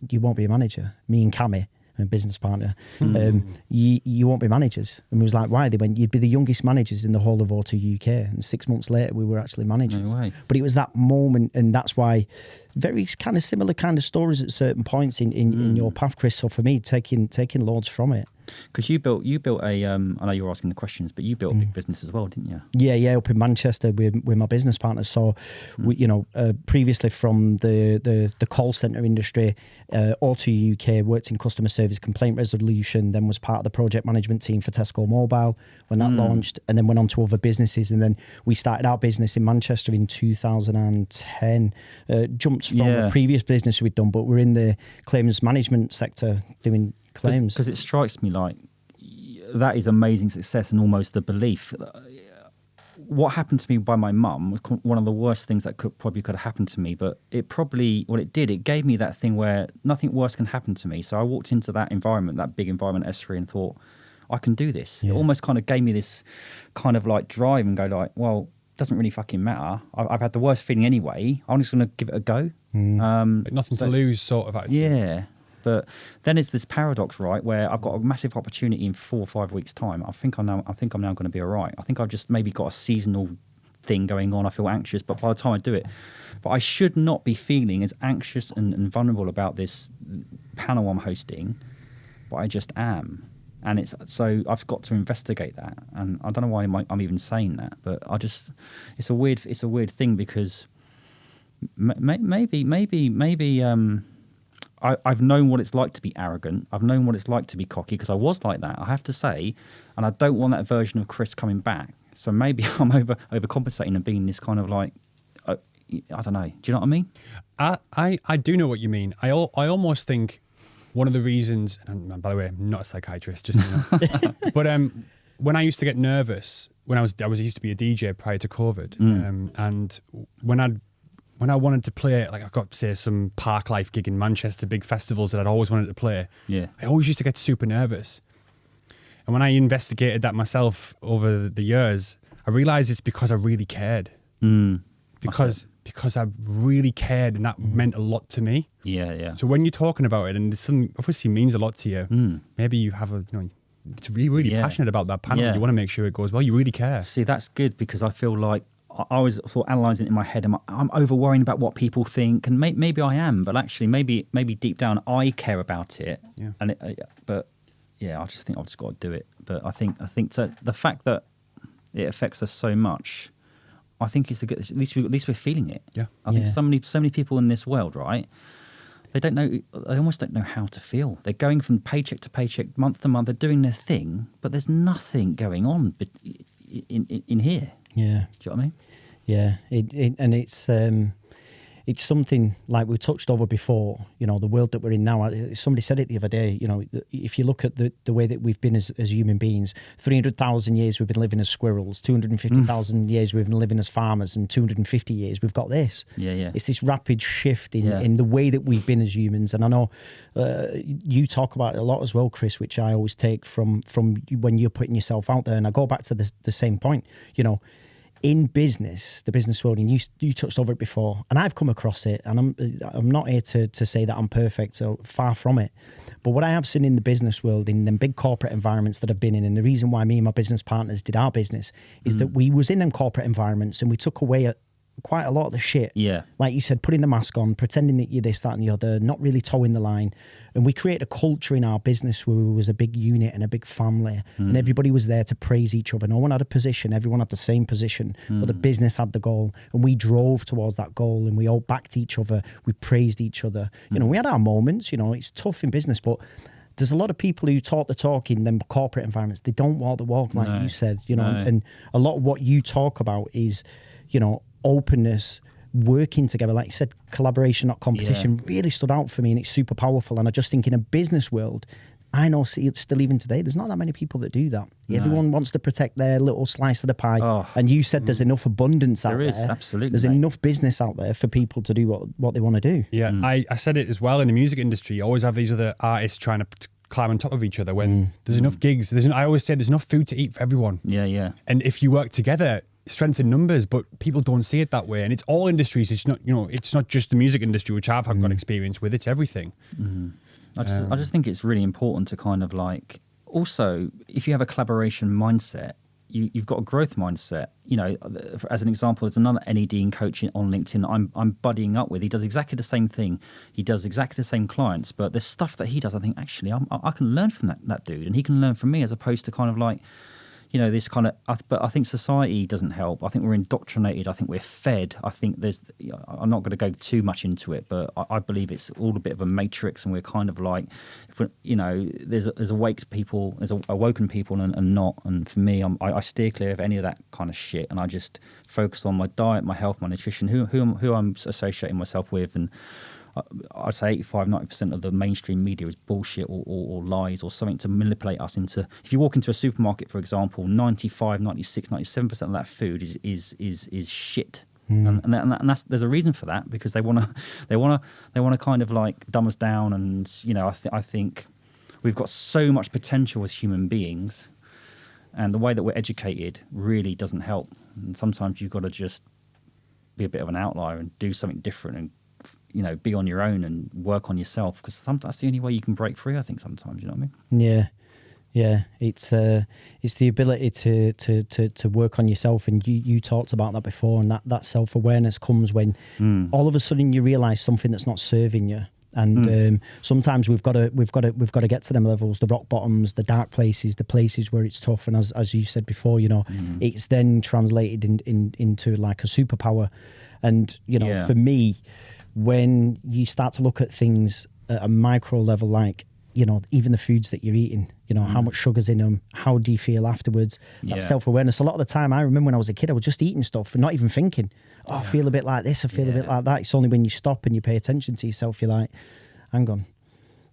you won't be a manager. Me and Cammy, my business partner, you won't be managers. And we was like, why? They went, you'd be the youngest managers in the whole of O2 UK. And 6 months later, we were actually managers. No way. But it was that moment, and that's why very kind of similar kind of stories at certain points in your path, Chris. So for me, taking loads from it. Because you built a, I know you're asking the questions, but you built a big business as well, didn't you? Yeah, up in Manchester with my business partners. So, we, you know, previously from the call centre industry, O2 UK, worked in customer service complaint resolution, then was part of the project management team for Tesco Mobile when that launched, and then went on to other businesses. And then we started our business in Manchester in 2010, jumped from a previous business we'd done, but we're in the claims management sector doing claims. Because it strikes me like that is amazing success and almost a belief. What happened to me by my mum was one of the worst things that could have happened to me, but it gave me that thing where nothing worse can happen to me. So I walked into that environment, that big environment, SThree, and thought, I can do this. Yeah. It almost kind of gave me this kind of like drive and go like, well, it doesn't really fucking matter. I've had the worst feeling anyway. I'm just going to give it a go. Nothing to lose sort of attitude. Yeah. But then it's this paradox, right, where I've got a massive opportunity in 4 or 5 weeks' time. I think I'm now going to be all right. I think I've just maybe got a seasonal thing going on. I feel anxious, but by the time I do it, but I should not be feeling as anxious and vulnerable about this panel I'm hosting, but I just am. And so I've got to investigate that. And I don't know why I'm even saying that, but it's a weird thing because maybe. I've known what it's like to be arrogant. I've known what it's like to be cocky because I was like that, I have to say. And I don't want that version of Chris coming back. So maybe I'm overcompensating and being this kind of like, I don't know. Do you know what I mean? I do know what you mean. I almost think one of the reasons, and by the way, I'm not a psychiatrist, just but when I used to get nervous, when I used to be a DJ prior to COVID, and when I wanted to play, like I've got, say, some park life gig in Manchester, big festivals that I'd always wanted to play, I always used to get super nervous. And when I investigated that myself over the years, I realised it's because I really cared. Because I really cared, and that meant a lot to me. Yeah. So when you're talking about it, and something obviously means a lot to you, maybe you have it's really passionate about that panel. You want to make sure it goes well. You really care. See, that's good because I feel like I was sort of analysing it in my head. I'm over worrying about what people think, and maybe I am, but actually maybe deep down I care about it. Yeah. And I just think I've just got to do it. But I think so the fact that it affects us so much, I think it's a good. At least we're feeling it. Yeah. I think so many people in this world, right? They don't know. They almost don't know how to feel. They're going from paycheck to paycheck, month to month. They're doing their thing, but there's nothing going on in here. Yeah. Do you know what I mean? Yeah. It's something like we touched over before, the world that we're in now. Somebody said it the other day, if you look at the way that we've been as human beings, 300,000 years we've been living as squirrels, 250,000 years we've been living as farmers, and 250 years we've got this. Yeah. It's this rapid shift in the way that we've been as humans. And I know you talk about it a lot as well, Chris, which I always take from when you're putting yourself out there. And I go back to the same point, in business, the business world, and you touched over it before, and I've come across it, and I'm not here to say that I'm perfect, so far from it. But what I have seen in the business world, in them big corporate environments that I've been in, and the reason why me and my business partners did our business is that we was in them corporate environments and we took away quite a lot of the shit. Yeah. Like you said, putting the mask on, pretending that you're this, that, and the other, not really towing the line. And we created a culture in our business where we was a big unit and a big family, and everybody was there to praise each other. No one had a position, everyone had the same position, but the business had the goal, and we drove towards that goal, and we all backed each other, we praised each other. We had our moments, it's tough in business, but there's a lot of people who talk the talk in them corporate environments. They don't walk the walk, like you said, and a lot of what you talk about is, openness, working together, like you said, collaboration, not competition, really stood out for me, and it's super powerful. And I just think in a business world, I know it's still even today, there's not that many people that do that. No. Everyone wants to protect their little slice of the pie. And you said there's enough abundance out there. There is, absolutely. There's enough business out there for people to do what they want to do. Yeah, I said it as well in the music industry. You always have these other artists trying to climb on top of each other when there's enough gigs. I always say there's enough food to eat for everyone. Yeah. And if you work together, strength in numbers, but people don't see it that way. And it's all industries. It's not, it's not just the music industry, which I've got experience with. It's everything. I just think it's really important to kind of like, also, if you have a collaboration mindset, you've got a growth mindset. As an example, there's another NED coach on LinkedIn that I'm buddying up with. He does exactly the same thing. He does exactly the same clients, but there's stuff that he does. I think actually I can learn from that dude, and he can learn from me, as opposed to kind of like, this kind of, but I think society doesn't help. I think we're indoctrinated. I think we're fed. I think I'm not going to go too much into it, but I believe it's all a bit of a matrix, and we're kind of like, there's awake people, there's awoken people and not. And for me, I steer clear of any of that kind of shit, and I just focus on my diet, my health, my nutrition, who I'm associating myself with, and I'd say 85-90% of the mainstream media is bullshit or lies or something to manipulate us into. If you walk into a supermarket, for example, 95, 96, 97% of that food is shit. And that's, there's a reason for that, because they want to kind of like dumb us down. And I think we've got so much potential as human beings, and the way that we're educated really doesn't help. And sometimes you've got to just be a bit of an outlier and do something different, and be on your own and work on yourself, because that's the only way you can break free, I think, sometimes. You know what I mean? Yeah, it's the ability to work on yourself, and you talked about that before, and that self-awareness comes when all of a sudden you realise something that's not serving you. And sometimes we've got to get to them levels, the rock bottoms, the dark places, the places where it's tough. And as you said before, it's then translated into like a superpower. And for me, when you start to look at things at a micro level, like even the foods that you're eating, how much sugar's in them, how do you feel afterwards? That self-awareness. A lot of the time, I remember when I was a kid, I was just eating stuff and not even thinking, I feel a bit like this, I feel a bit like that. It's only when you stop and you pay attention to yourself, you're like, hang on,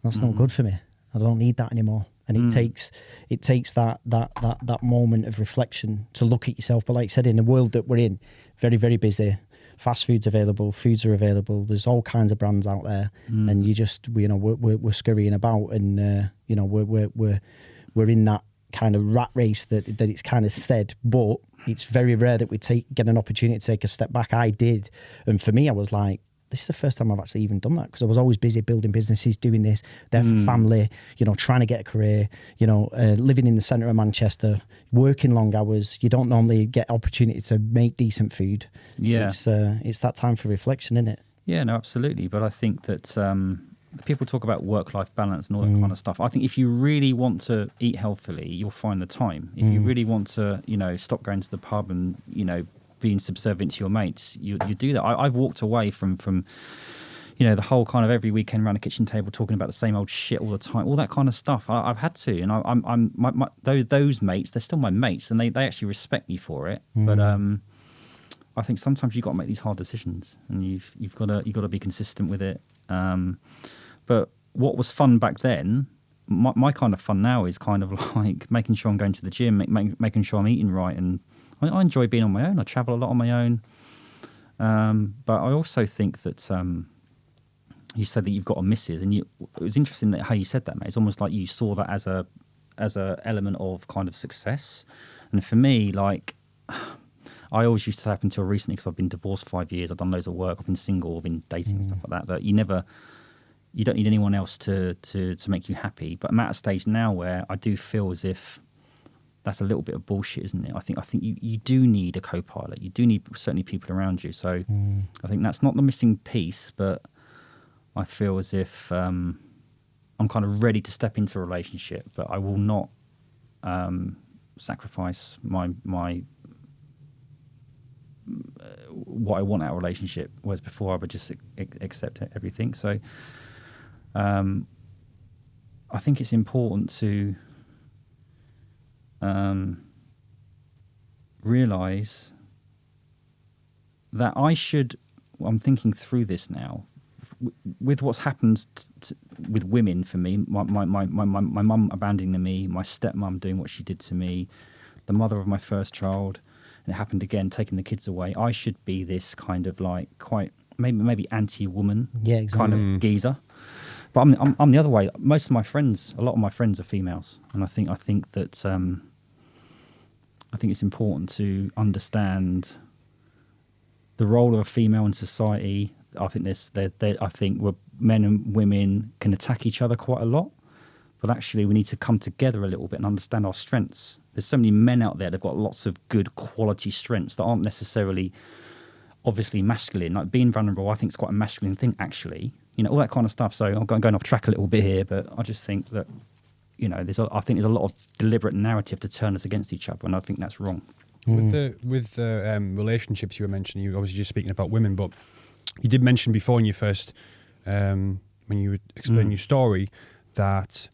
that's not good for me. I don't need that anymore. And it takes that moment of reflection to look at yourself. But like you said, in the world that we're in, very, very busy. Fast food's available, foods are available. There's all kinds of brands out there, and you just we're scurrying about, and we're in that kind of rat race that it's kind of said. But it's very rare that we get an opportunity to take a step back. I did, and for me, I was like, this is the first time I've actually even done that, because I was always busy building businesses, doing this, there for family, trying to get a career, living in the centre of Manchester, working long hours. You don't normally get opportunity to make decent food. Yeah. It's that time for reflection, isn't it? Yeah, no, absolutely. But I think that people talk about work-life balance and all that kind of stuff. I think if you really want to eat healthily, you'll find the time. If you really want to, stop going to the pub and, being subservient to your mates, you do that. I've walked away from the whole kind of every weekend around the kitchen table talking about the same old shit all the time, all that kind of stuff. I've had to, and those mates, they're still my mates, and they actually respect me for it. But I think sometimes you've got to make these hard decisions, and you've got to be consistent with it. But what was fun back then, my kind of fun now is kind of like making sure I'm going to the gym, making sure I'm eating right, and I enjoy being on my own. I travel a lot on my own. But I also think that you said that you've got a missus, and it was interesting how you said that, mate. It's almost like you saw that as a element of kind of success. And for me, like, I always used to say up until recently, because I've been divorced 5 years, I've done loads of work, I've been single, I've been dating and stuff like that, you don't need anyone else to make you happy. But I'm at a stage now where I do feel as if that's a little bit of bullshit, isn't it? I think you do need a co-pilot. You do need certainly people around you. So I think that's not the missing piece, but I feel as if I'm kind of ready to step into a relationship, but I will not sacrifice my what I want out of a relationship, whereas before I would just accept everything. So I think it's important to realise that I'm thinking through this now, with what's happened with women for me, my mum abandoning me, my stepmum doing what she did to me, the mother of my first child, and it happened again, taking the kids away. I should be this kind of like quite maybe anti-woman, kind of geezer. But I'm the other way. A lot of my friends are females, and I think that I think it's important to understand the role of a female in society. I think where men and women can attack each other quite a lot, but actually we need to come together a little bit and understand our strengths. There's so many men out there that've got lots of good quality strengths that aren't necessarily obviously masculine. Like being vulnerable, I think is quite a masculine thing, actually. All that kind of stuff. So I'm going off track a little bit here, but I just think that there's a lot of deliberate narrative to turn us against each other, and I think that's wrong. With the relationships you were mentioning, you were obviously just speaking about women, but you did mention before in your first, when you were explaining your story, that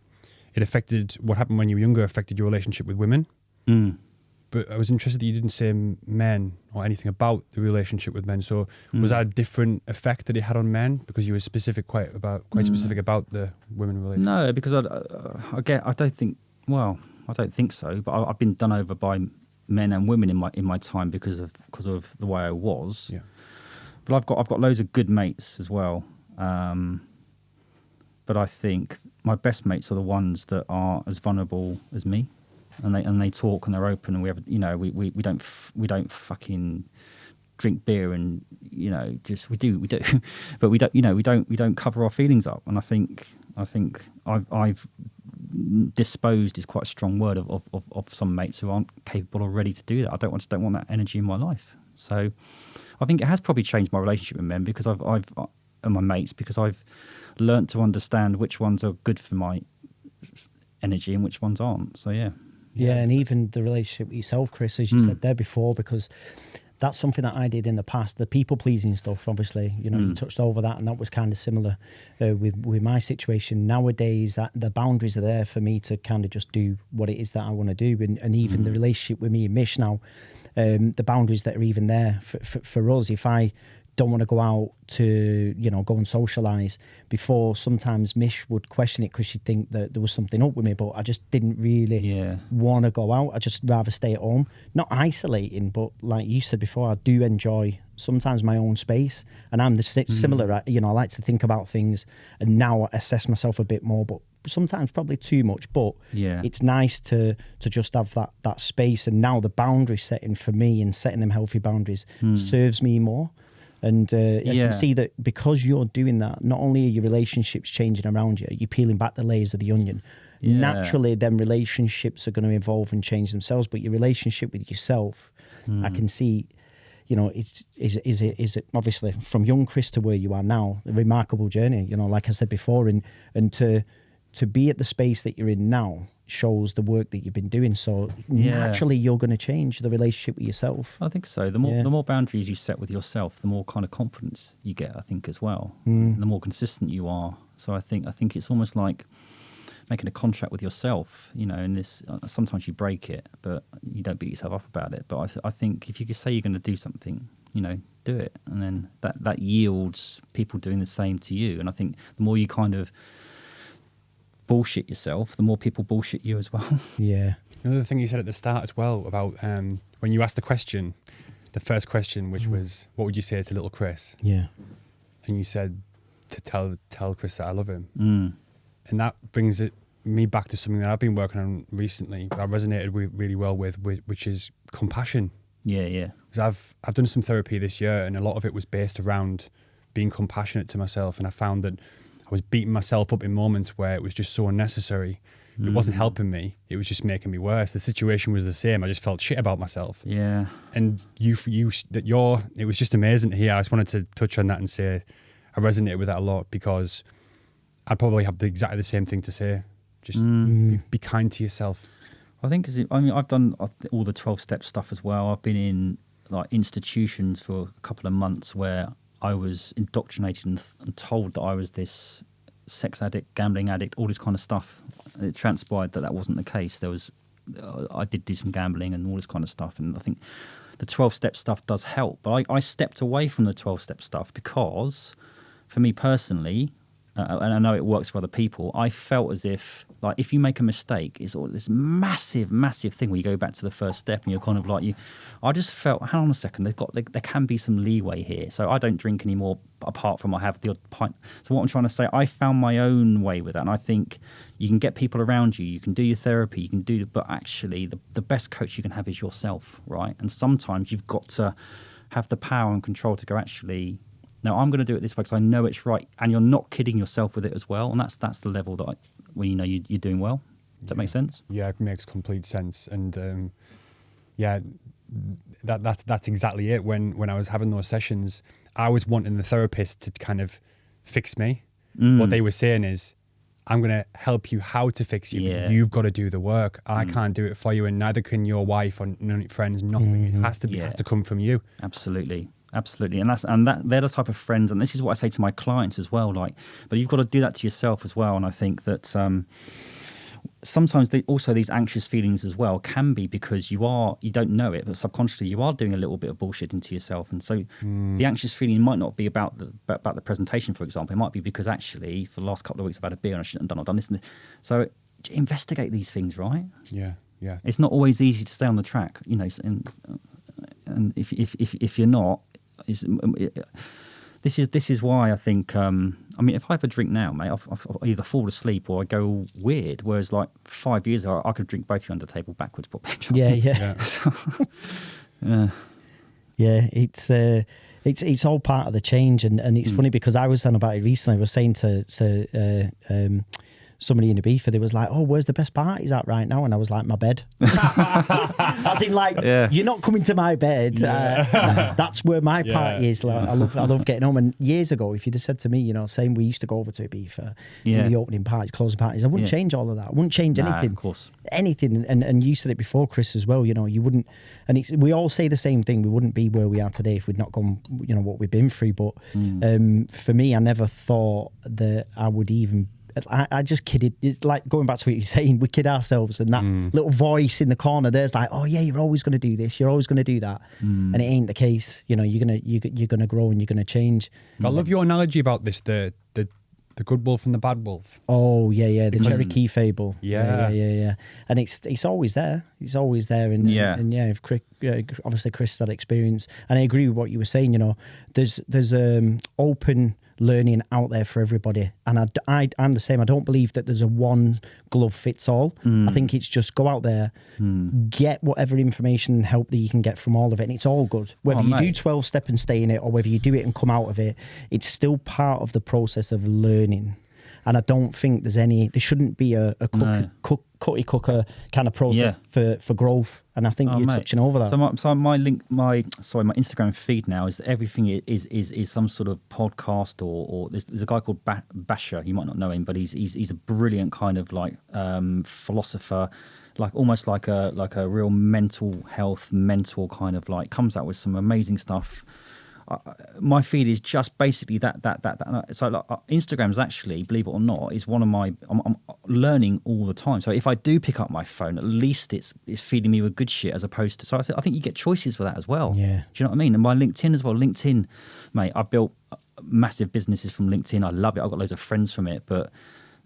it affected what happened when you were younger, affected your relationship with women. But but I was interested that you didn't say men or anything about the relationship with men. So was that a different effect that it had on men because you were quite specific about the women relationship? No, because I don't think so. But I've been done over by men and women in my time because of the way I was. Yeah. But I've got loads of good mates as well. But I think my best mates are the ones that are as vulnerable as me, and they talk and they're open, and we have, you know, we don't fucking drink beer and, you know, just we do, but we don't cover our feelings up. And I think I've disposed is quite a strong word of some mates who aren't capable or ready to do that. I don't want that energy in my life. So I think it has probably changed my relationship with men because I've and my mates, because I've learnt to understand which ones are good for my energy and which ones aren't. So yeah, and even the relationship with yourself, Chris, as you said there before, because that's something that I did in the past. The people pleasing stuff, obviously, you know, you touched over that, and that was kind of similar with my situation. Nowadays, that the boundaries are there for me to kind of just do what it is that I want to do, and even the relationship with me and Mish now, the boundaries that are even there for us. If I don't want to go out to, you know, go and socialise, before sometimes Mish would question it because she'd think that there was something up with me, but I just didn't really want to go out. I'd just rather stay at home, not isolating, but like you said before, I do enjoy sometimes my own space, and I'm similar. You know, I like to think about things and now assess myself a bit more, but sometimes probably too much. But it's nice to just have that space, and now the boundary setting for me and setting them healthy boundaries serves me more. And I can see that because you're doing that, not only are your relationships changing around you, you're peeling back the layers of the onion. Yeah. Naturally, then relationships are going to evolve and change themselves. But your relationship with yourself, I can see, you know, is it obviously from young Chris to where you are now, a remarkable journey. You know, like I said before, and to be at the space that you're in now shows the work that you've been doing. So naturally you're going to change the relationship with yourself. I think so. The more boundaries you set with yourself, the more kind of confidence you get, I think, as well. The more consistent you are. So I think it's almost like making a contract with yourself, you know, and this, sometimes you break it, but you don't beat yourself up about it. But I think if you could say you're going to do something, you know, do it. And then that yields people doing the same to you. And I think the more you kind of bullshit yourself, the more people bullshit you as well. Yeah. Another thing you said at the start as well about when you asked the first question, which was, what would you say to little Chris? Yeah. And you said to tell Chris that I love him. And that brings me back to something that I've been working on recently. I resonated really well with, which is compassion. Yeah. Because I've done some therapy this year, and a lot of it was based around being compassionate to myself, and I found that I was beating myself up in moments where it was just so unnecessary. It wasn't helping me. It was just making me worse. The situation was the same. I just felt shit about myself. Yeah. And it was just amazing to hear. I just wanted to touch on that and say I resonated with that a lot, because I'd probably have exactly the same thing to say. Just be kind to yourself. I think, I've done all the 12-step stuff as well. I've been in like institutions for a couple of months where I was indoctrinated and told that I was this sex addict, gambling addict, all this kind of stuff. It transpired that wasn't the case. I did do some gambling and all this kind of stuff. And I think the 12-step stuff does help. But I stepped away from the 12-step stuff because, for me personally, and I know it works for other people, I felt as if, like, if you make a mistake, it's all this massive, massive thing where you go back to the first step and you're kind of like, I just felt, hang on a second, there can be some leeway here. So I don't drink anymore, apart from I have the odd pint. So what I'm trying to say, I found my own way with that. And I think you can get people around you, you can do your therapy, you can do, but actually the best coach you can have is yourself, right? And sometimes you've got to have the power and control to go, actually, no, I'm going to do it this way because I know it's right, and you're not kidding yourself with it as well. And that's the level that when you know you're doing well. Does that make sense? Yeah, it makes complete sense. And that's exactly it. When I was having those sessions, I was wanting the therapist to kind of fix me. What they were saying is, I'm going to help you how to fix you. But you've got to do the work. I can't do it for you, and neither can your wife or none of your friends. Nothing. It has to come from you. Absolutely. And they're the type of friends, and this is what I say to my clients as well. Like, but you've got to do that to yourself as well. And I think that sometimes also these anxious feelings as well can be because you don't know it, but subconsciously you are doing a little bit of bullshitting to yourself. And so the anxious feeling might not be about the presentation, for example. It might be because actually for the last couple of weeks I've had a beer and I shouldn't have done this and this. So investigate these things, right? Yeah. It's not always easy to stay on the track, you know. And if you're not, this is why I think. I mean, if I have a drink now, mate, I'll either fall asleep or I go weird. Whereas, like 5 years ago, I could drink both of you under the table backwards. Yeah. Yeah, it's all part of the change, and it's funny because I was saying about it recently. I was saying to somebody in Ibiza, they was like, "Oh, where's the best parties at right now?" And I was like, "My bed." As in, like, you're not coming to my bed. That's where my party is. Like, I love getting home. And years ago, if you'd have said to me, you know, saying we used to go over to Ibiza, the opening parties, closing parties, I wouldn't change all of that. I wouldn't change anything. Of course. Anything. And you said it before, Chris, as well. You know, you wouldn't. And we all say the same thing. We wouldn't be where we are today if we'd not gone, you know, what we've been through. But for me, I never thought that I would even. I just kidded. It's like going back to what you're saying. We kid ourselves, and that little voice in the corner there's like, "Oh yeah, you're always going to do this. You're always going to do that," and it ain't the case. You know, you're gonna grow and you're gonna change. I love your analogy about this. The good wolf and the bad wolf. Oh yeah, the Cherokee fable. Yeah. And it's always there. It's always there. And if Chris, obviously Chris had experience, and I agree with what you were saying. You know, there's open learning out there for everybody, and I'm the same. I don't believe that there's a one glove fits all. I think it's just go out there, get whatever information and help that you can get from all of it, and it's all good. Whether you do 12-step and stay in it, or whether you do it and come out of it, it's still part of the process of learning. And I don't think there shouldn't be a cookie cooker kind of process for growth. And I think you're touching over that. So my Instagram feed now is everything is some sort of podcast or there's a guy called Basher. You might not know him, but he's a brilliant kind of like philosopher, like almost like a real mental health mentor kind of like, comes out with some amazing stuff. My feed is just basically that. So like, Instagram is actually, believe it or not, is one of my. I'm learning all the time. So if I do pick up my phone, at least it's feeding me with good shit as opposed to. So I think you get choices with that as well. Yeah. Do you know what I mean? And my LinkedIn as well. LinkedIn, mate, I've built massive businesses from LinkedIn. I love it. I've got loads of friends from it, but.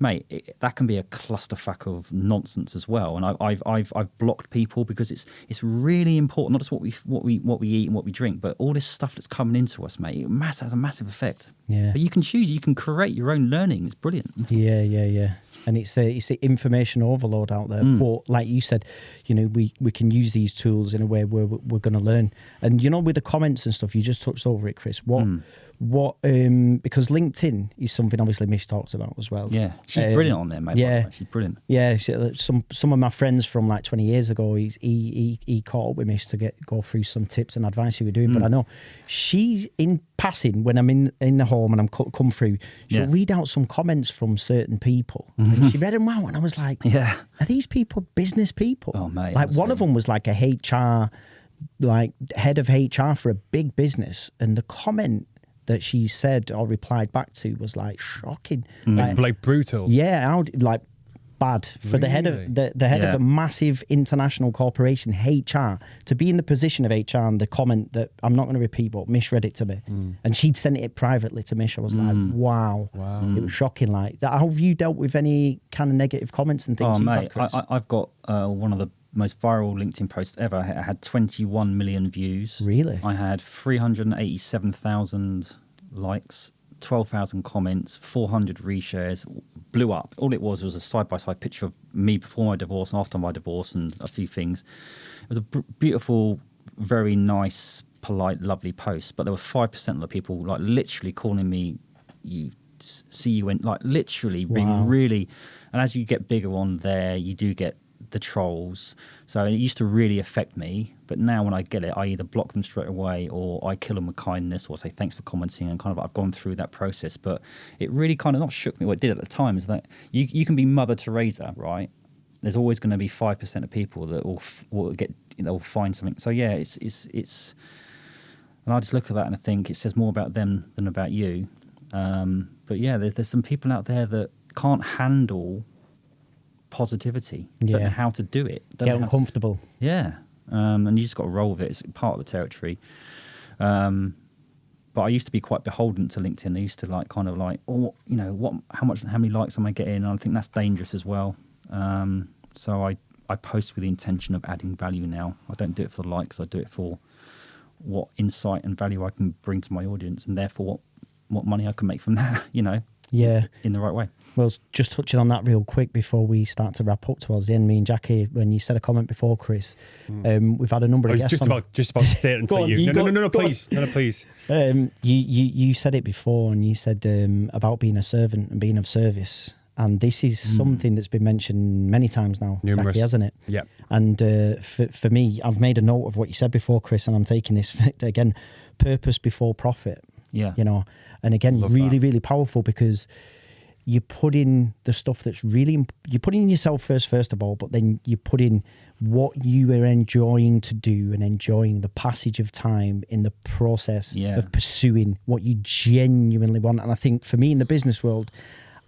Mate, that can be a clusterfuck of nonsense as well, and I've blocked people because it's really important, not just what we eat and what we drink, but all this stuff that's coming into us, mate. It has a massive effect. Yeah. But you can choose. You can create your own learning. It's brilliant. Yeah. And it's a information overload out there. But like you said, you know, we can use these tools in a way where we're going to learn. And you know, with the comments and stuff, you just touched over it, Chris. What because LinkedIn is something obviously Mish talks about as well. Yeah, she's brilliant on there, mate. Yeah, she's brilliant. Yeah, some of my friends from like 20 years ago, he caught up with Mish to go through some tips and advice he was doing. But I know she's in passing when I'm in the home and I'm come through. She'll read out some comments from certain people. And she read them out, and I was like, are these people business people? Oh mate, like one of them was like a HR, like head of HR for a big business, and the comment that she said or replied back to was like shocking, like brutal. Yeah, like bad for the head of the head of a massive international corporation, HR, to be in the position of HR. And the comment that I'm not going to repeat, but Mish read it to me, and she'd sent it privately to Mish. I was like, wow, it was shocking. Like, how have you dealt with any kind of negative comments and things? Oh mate, I've got one of the most viral LinkedIn posts ever. I had 21 million views. Really? I had 387,000 likes, 12,000 comments, 400 reshares. Blew up. All it was a side-by-side picture of me before my divorce and after my divorce and a few things. It was a beautiful, very nice, polite, lovely post. But there were 5% of the people like literally calling me, like literally being really. And as you get bigger on there, you do get the trolls. So it used to really affect me, but now when I get it, I either block them straight away or I kill them with kindness or say thanks for commenting, and kind of I've gone through that process. But it really kind of not shook me. What it did at the time is that you can be Mother Teresa, right? There's always going to be 5% of people that will get, you know, will find something. So yeah, it's and I just look at that and I think it says more about them than about you. But yeah, there's some people out there that can't handle positivity. Don't know Yeah. how to do it. Don't Get know how to- uncomfortable. Yeah. And you just got to roll with it. It's part of the territory. But I used to be quite beholden to LinkedIn. I used to how many likes am I getting? And I think that's dangerous as well. So I post with the intention of adding value now. I don't do it for the likes. I do it for what insight and value I can bring to my audience, and therefore what money I can make from that, Yeah. in the right way. Well, just touching on that real quick before we start to wrap up towards the end, me and Jackie, when you said a comment before, Chris, we've had a number I of was guests just about to say it until on, you. go No, on. please. No, please. You said it before, and you said about being a servant and being of service. And this is something that's been mentioned many times now, Numerous. Jackie, hasn't it? Yeah. And for me, I've made a note of what you said before, Chris, and I'm taking this again, purpose before profit. Yeah. And again, Love really, that. really powerful, because you put in the stuff that's really, you put in yourself first of all, but then you put in what you are enjoying to do and enjoying the passage of time in the process of pursuing what you genuinely want. And I think for me in the business world,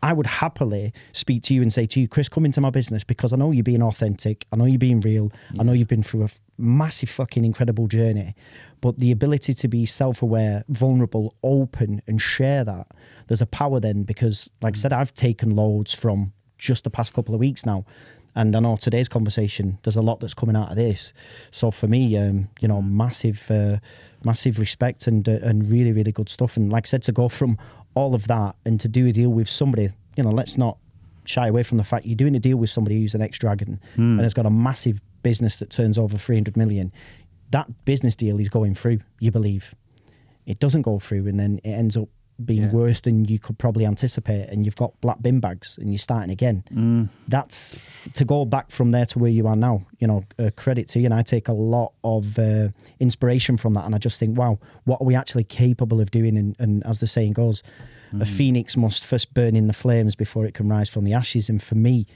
I would happily speak to you and say to you, Chris, come into my business, because I know you're being authentic. I know you're being real. I know you've been through a massive fucking incredible journey, but the ability to be self-aware, vulnerable, open, and share that, there's a power then, because like I said, I've taken loads from just the past couple of weeks now. And I know today's conversation, there's a lot that's coming out of this. So for me, massive respect and really, really good stuff. And like I said, to go from all of that and to do a deal with somebody, let's not shy away from the fact you're doing a deal with somebody who's an ex-Dragon and has got a massive business that turns over 300 million. That business deal is going through, you believe. It doesn't go through, and then it ends up being worse than you could probably anticipate, and you've got black bin bags and you're starting again. That's to go back from there to where you are now, credit to you. And I take a lot of inspiration from that, and I just think, wow, what are we actually capable of doing? And as the saying goes, a phoenix must first burn in the flames before it can rise from the ashes. And for me,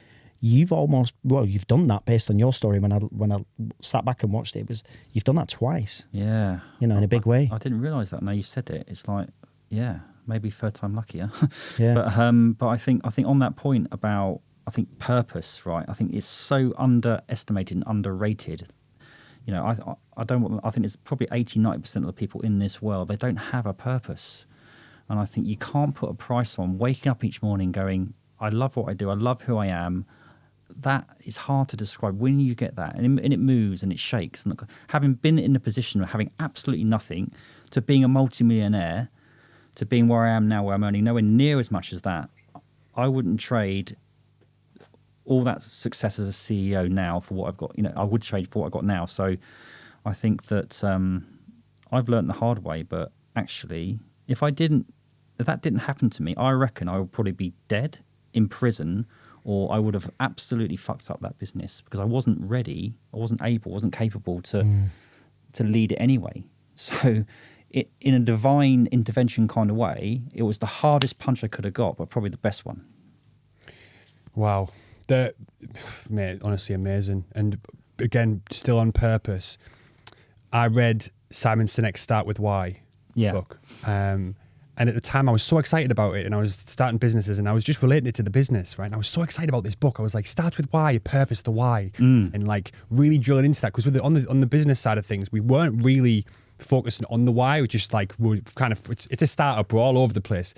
you've done that based on your story. When I sat back and watched it, you've done that twice. Yeah. In a big way. I didn't realise that. Now you said it. It's like, maybe third time luckier. Yeah. But I think on that point about, I think purpose, right? I think it's so underestimated and underrated. I think it's probably 80-90% of the people in this world, they don't have a purpose. And I think you can't put a price on waking up each morning going, I love what I do, I love who I am. That is hard to describe. When you get that, and it moves and it shakes. And having been in a position of having absolutely nothing to being a multimillionaire, to being where I am now, where I'm earning nowhere near as much as that, I wouldn't trade all that success as a CEO now for what I've got. I would trade for what I've got now. So I think that I've learned the hard way. But actually, if that didn't happen to me, I reckon I would probably be dead, in prison, or I would have absolutely fucked up that business because I wasn't ready, I wasn't able, wasn't capable to lead it anyway. So in a divine intervention kind of way, it was the hardest punch I could have got, but probably the best one. Wow. Mate, honestly amazing. And again, still on purpose, I read Simon Sinek's Start With Why book. And at the time I was so excited about it, and I was starting businesses and I was just relating it to the business, right? And I was so excited about this book. I was like, start with why, purpose, the why. And like really drilling into that, because on the business side of things, we weren't really focusing on the why. We just it's a startup, we're all over the place.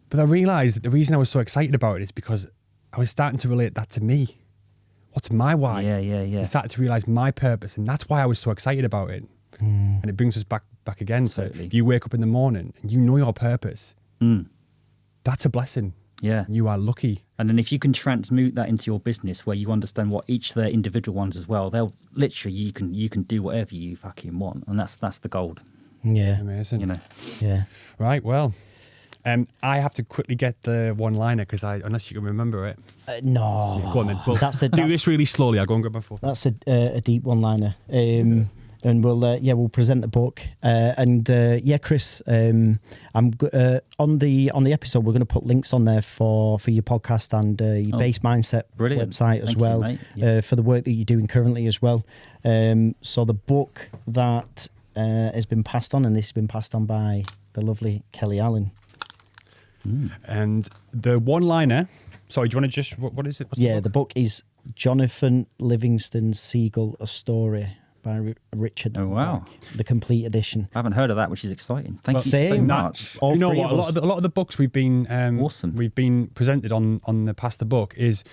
But I realized that the reason I was so excited about it is because I was starting to relate that to me. What's my why? Yeah. I started to realize my purpose, and that's why I was so excited about it. And it brings us back again. Totally. So if you wake up in the morning and you know your purpose, that's a blessing. Yeah. You are lucky. And then if you can transmute that into your business where you understand what each of their individual ones as well, they'll literally, you can do whatever you fucking want. And that's the gold. Yeah. Amazing. Yeah. Right, well, I have to quickly get the one-liner because unless you can remember it. No. Yeah, go on then. Well, do this really slowly. I'll go and grab my phone. That's a deep one-liner. And we'll present the book. Chris, I'm on the episode. We're going to put links on there for your podcast and your Base Mindset website as well, for the work that you're doing currently as well. So the book that has been passed on, and this has been passed on by the lovely Kelly Allen. And the one-liner Sorry, do you want to just, what is it? What's The book is Jonathon Livingston's Seagull, a story by Richard. Oh, wow. Bach, the complete edition. I haven't heard of that, which is exciting. Thank you so same. much. All You know three what? of A us. lot of the books we've been Awesome. We've been presented on the Past the Book is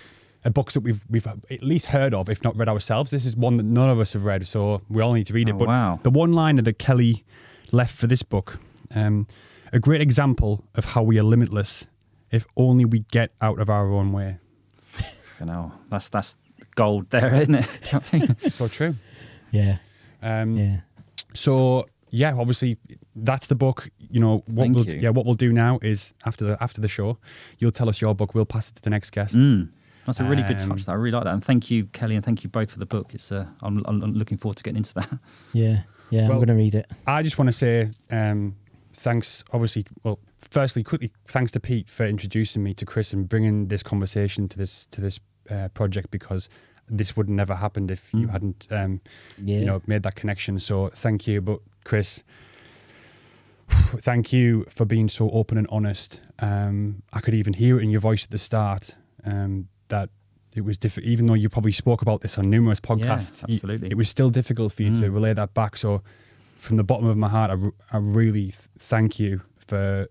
a books that we've at least heard of, if not read ourselves. This is one that none of us have read, so we all need to read it. Oh, But wow. the one liner that Kelly left for this book, a great example of how we are limitless if only we get out of our own way. You know, that's gold there, isn't it? You know what I mean? So true. Yeah. So yeah, obviously that's the book. You know what Thank we'll you. what we'll do now is after the show, you'll tell us your book. We'll pass it to the next guest. That's a really good touch. I really like that. And thank you, Kelly, and thank you both for the book. It's I'm looking forward to getting into that. Yeah. I'm Well, going to read it. I just want to say thanks. Obviously, well, firstly, quickly, thanks to Pete for introducing me to Chris and bringing this conversation to this project, because this would never happened if you hadn't made that connection. So thank you. But Chris, thank you for being so open and honest. I could even hear it in your voice at the start that it was difficult, even though you probably spoke about this on numerous podcasts. Yeah, absolutely. It was still difficult for you to relay that back. So from the bottom of my heart, I really thank you for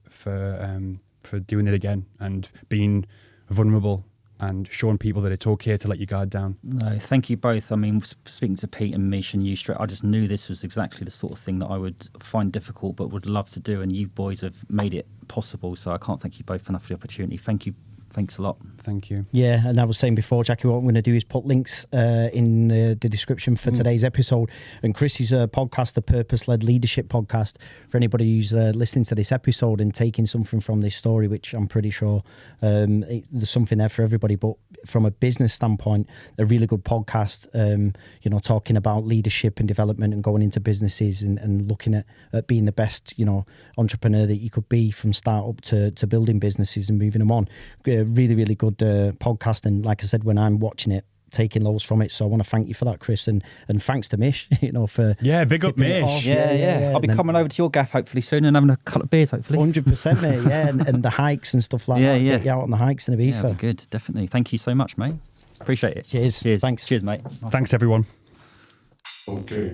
doing it again and being vulnerable and showing people that it's okay to let your guard down. No, thank you both. I mean, speaking to Pete and Mish and you straight, I just knew this was exactly the sort of thing that I would find difficult but would love to do, and you boys have made it possible. So I can't thank you both enough for the opportunity. Thank you. Thanks a lot. Thank you. Yeah, and I was saying before, Jackie, what I'm going to do is put links in the description for today's episode. And Chris is a podcast, a purpose-led leadership podcast, for anybody who's listening to this episode and taking something from this story, which I'm pretty sure there's something there for everybody. But from a business standpoint, a really good podcast, talking about leadership and development and going into businesses and looking at being the best, entrepreneur that you could be, from startup to building businesses and moving them on. Really, really good podcast, and like I said, when I'm watching it, taking loads from it. So I want to thank you for that, Chris, and thanks to Mish, for big up tipping it Mish. off. Yeah. I'll be coming over to your gaff hopefully soon and having a couple of beers hopefully. 100%, mate. Yeah, and the hikes and stuff like that. Get you out on the hikes in Ibiza. Yeah, good, definitely. Thank you so much, mate. Appreciate it. Cheers. Thanks. Cheers, mate. Thanks, everyone. Okay.